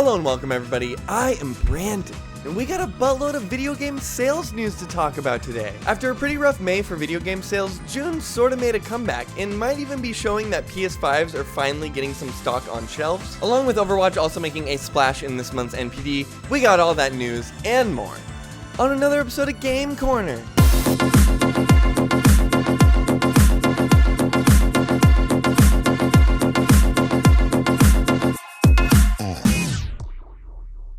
Hello and welcome everybody, I am Brandon, and we got a buttload of video game sales news to talk about today. After a pretty rough May for video game sales, June sorta made a comeback and might even be showing that PS5s are finally getting some stock on shelves. Along with Overwatch also making a splash in this month's NPD, we got all that news and more on another episode of Game Corner.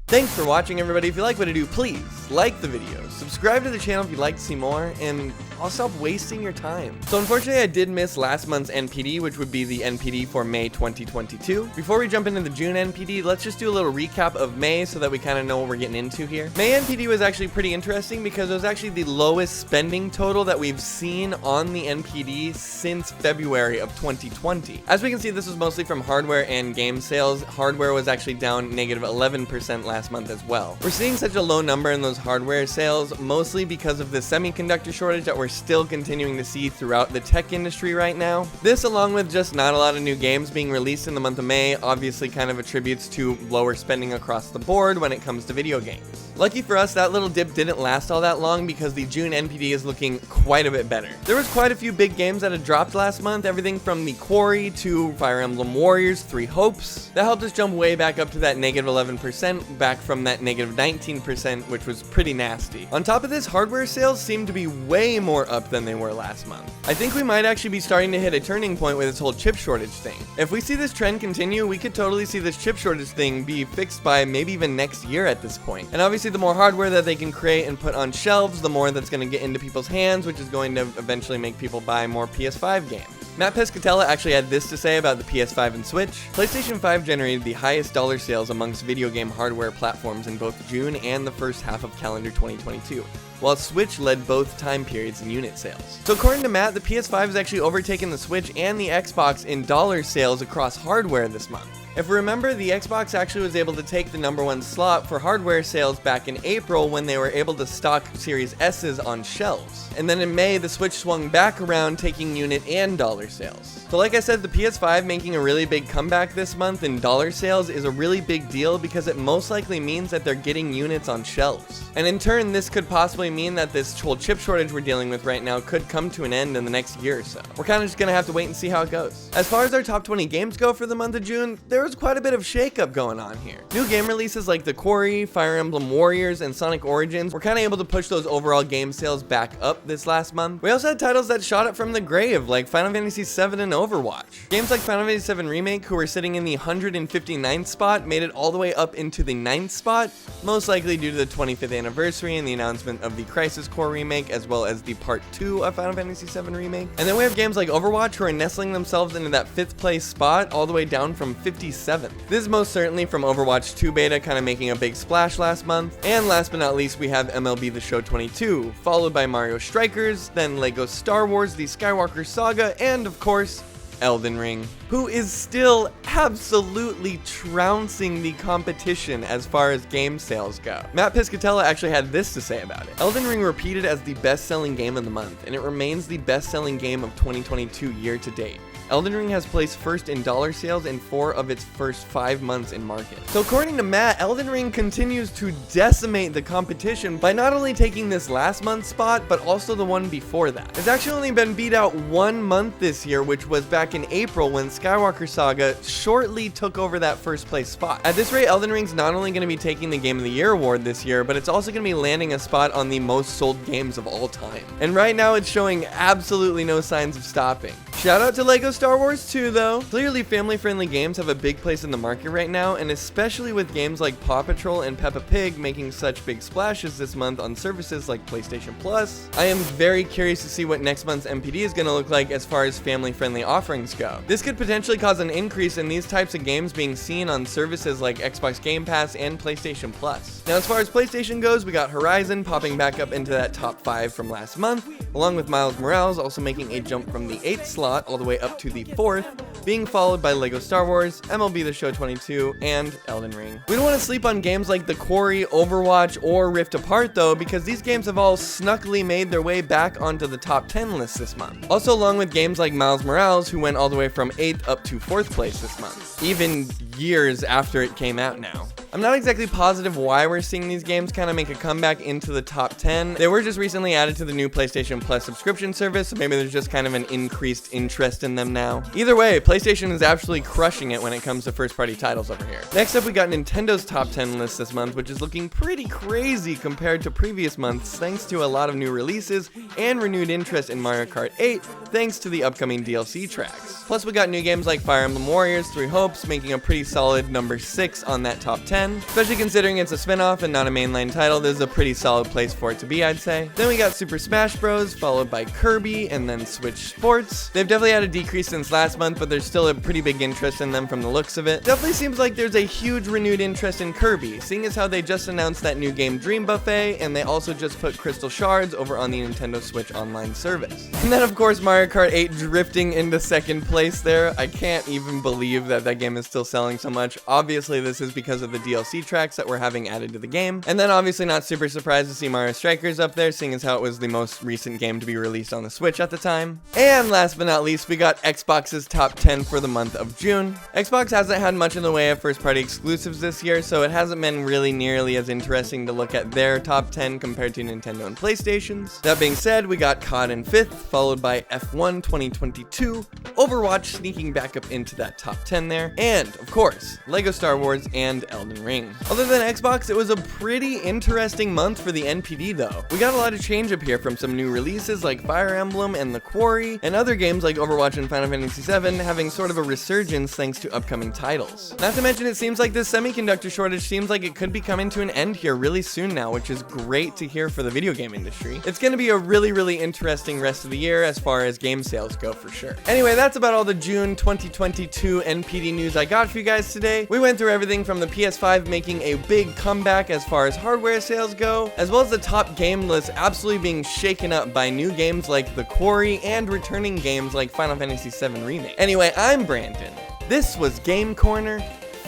Thanks for watching, everybody. If you like what I do, please like the video, subscribe to the channel if you'd like to see more, and I'll stop wasting your time. So unfortunately, I did miss last month's NPD, which would be the NPD for May 2022. Before we jump into the June NPD, let's just do a little recap of May so that we kind of know what we're getting into here. May NPD was actually pretty interesting because it was actually the lowest spending total that we've seen on the NPD since February of 2020. As we can see, this was mostly from hardware and game sales. Hardware was actually down negative 11% last month as well. We're seeing such a low number in those hardware sales mostly because of the semiconductor shortage that we're still continuing to see throughout the tech industry right now. This, along with just not a lot of new games being released in the month of May, obviously kind of attributes to lower spending across the board when it comes to video games. Lucky for us, that little dip didn't last all that long because the June NPD is looking quite a bit better. There was quite a few big games that had dropped last month, everything from The Quarry to Fire Emblem Warriors 3 Hopes. That helped us jump way back up to that negative 11%, back from that negative 19%, which was pretty nasty. On top of this, hardware sales seem to be way more up than they were last month. I think we might actually be starting to hit a turning point with this whole chip shortage thing. If we see this trend continue, we could totally see this chip shortage thing be fixed by maybe even next year at this point. And obviously the more hardware that they can create and put on shelves, the more that's going to get into people's hands, which is going to eventually make people buy more PS5 games. Matt Pescatella actually had this to say about the PS5 and Switch. PlayStation 5 generated the highest dollar sales amongst video game hardware platforms in both June and the first half of calendar 2022, while Switch led both time periods in unit sales. So according to Matt, the PS5 has actually overtaken the Switch and the Xbox in dollar sales across hardware this month. If we remember, the Xbox actually was able to take the #1 slot for hardware sales back in April when they were able to stock Series S's on shelves. And then in May, the Switch swung back around, taking unit and dollar sales. So like I said, the PS5 making a really big comeback this month in dollar sales is a really big deal because it most likely means that they're getting units on shelves. And in turn, this could possibly mean that this whole chip shortage we're dealing with right now could come to an end in the next year or so. We're kind of just gonna have to wait and see how it goes. As far as our top 20 games go for the month of June, there was quite a bit of shakeup going on here. New game releases like The Quarry, Fire Emblem Warriors, and Sonic Origins were kind of able to push those overall game sales back up this last month. We also had titles that shot up from the grave like Final Fantasy 7 and Overwatch. Games like Final Fantasy 7 Remake, who were sitting in the 159th spot, made it all the way up into the 9th spot, most likely due to the 25th anniversary and the announcement of the Crisis Core Remake, as well as the Part 2 of Final Fantasy 7 Remake. And then we have games like Overwatch, who are nestling themselves into that 5th place spot, all the way down from 57th. This is most certainly from Overwatch 2 beta kind of making a big splash last month. And last but not least, we have MLB The Show 22, followed by Mario Strikers, then Lego Star Wars The Skywalker Saga, and of course, Elden Ring, who is still absolutely trouncing the competition as far as game sales go. Matt Pescatella actually had this to say about it. Elden Ring repeated as the best-selling game of the month, and it remains the best-selling game of 2022 year to date. Elden Ring has placed first in dollar sales in 4 of its first 5 months in market. So according to Matt, Elden Ring continues to decimate the competition by not only taking this last month's spot, but also the one before that. It's actually only been beat out 1 month this year, which was back in April when Skywalker Saga shortly took over that first place spot. At this rate, Elden Ring's not only going to be taking the Game of the Year award this year, but it's also going to be landing a spot on the most sold games of all time. And right now it's showing absolutely no signs of stopping. Shout out to Lego Star Wars 2 though. Clearly family-friendly games have a big place in the market right now, and especially with games like Paw Patrol and Peppa Pig making such big splashes this month on services like PlayStation Plus. I am very curious to see what next month's NPD is going to look like as far as family-friendly offerings go. This could potentially cause an increase in these types of games being seen on services like Xbox Game Pass and PlayStation Plus. Now as far as PlayStation goes, we got Horizon popping back up into that top 5 from last month, along with Miles Morales also making a jump from the 8th slot all the way up to the 4th, being followed by Lego Star Wars, MLB The Show 22, and Elden Ring. We don't want to sleep on games like The Quarry, Overwatch, or Rift Apart though, because these games have all snuckily made their way back onto the top 10 list this month. Also along with games like Miles Morales, who went all the way from 8th up to 4th place this month, even years after it came out now. I'm not exactly positive why we're seeing these games kind of make a comeback into the top 10. They were just recently added to the new PlayStation Plus subscription service, so maybe there's just kind of an increased interest in them now. Either way, PlayStation is absolutely crushing it when it comes to first-party titles over here. Next up, we got Nintendo's top 10 list this month, which is looking pretty crazy compared to previous months, thanks to a lot of new releases and renewed interest in Mario Kart 8, thanks to the upcoming DLC tracks. Plus, we got new games like Fire Emblem Warriors 3 Hopes, making a pretty solid number 6 on that top 10. Especially considering it's a spin-off and not a mainline title, this is a pretty solid place for it to be, I'd say. Then we got Super Smash Bros, followed by Kirby, and then Switch Sports. They've definitely had a decrease since last month, but there's still a pretty big interest in them from the looks of it. Definitely seems like there's a huge renewed interest in Kirby, seeing as how they just announced that new game Dream Buffet, and they also just put Crystal Shards over on the Nintendo Switch Online service. And then of course Mario Kart 8 drifting into second place there. I can't even believe that that game is still selling so much. Obviously this is because of the DLC tracks that we're having added to the game. And then obviously not super surprised to see Mario Strikers up there, seeing as how it was the most recent game to be released on the Switch at the time. And last but not least, we got Xbox's top 10 for the month of June. Xbox hasn't had much in the way of first-party exclusives this year, so it hasn't been really nearly as interesting to look at their top 10 compared to Nintendo and PlayStation's. That being said, we got COD in 5th, followed by F1 2022, Overwatch sneaking back up into that top 10 there, and of course, LEGO Star Wars and Elden Ring. Other than Xbox, it was a pretty interesting month for the NPD though. We got a lot of change up here from some new releases like Fire Emblem and The Quarry, and other games like Overwatch and Final Fantasy 7 having sort of a resurgence thanks to upcoming titles. Not to mention, it seems like this semiconductor shortage seems like it could be coming to an end here really soon now, which is great to hear for the video game industry. It's going to be a really interesting rest of the year as far as game sales go for sure. Anyway, that's about all the June 2022 NPD news I got for you guys today. We went through everything from the PS5 making a big comeback as far as hardware sales go, as well as the top game list absolutely being shaken up by new games like The Quarry and returning games like Final Fantasy 7 Remake. Anyway, I'm Brandon. This was Game Corner.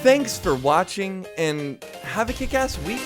Thanks for watching and have a kick-ass week.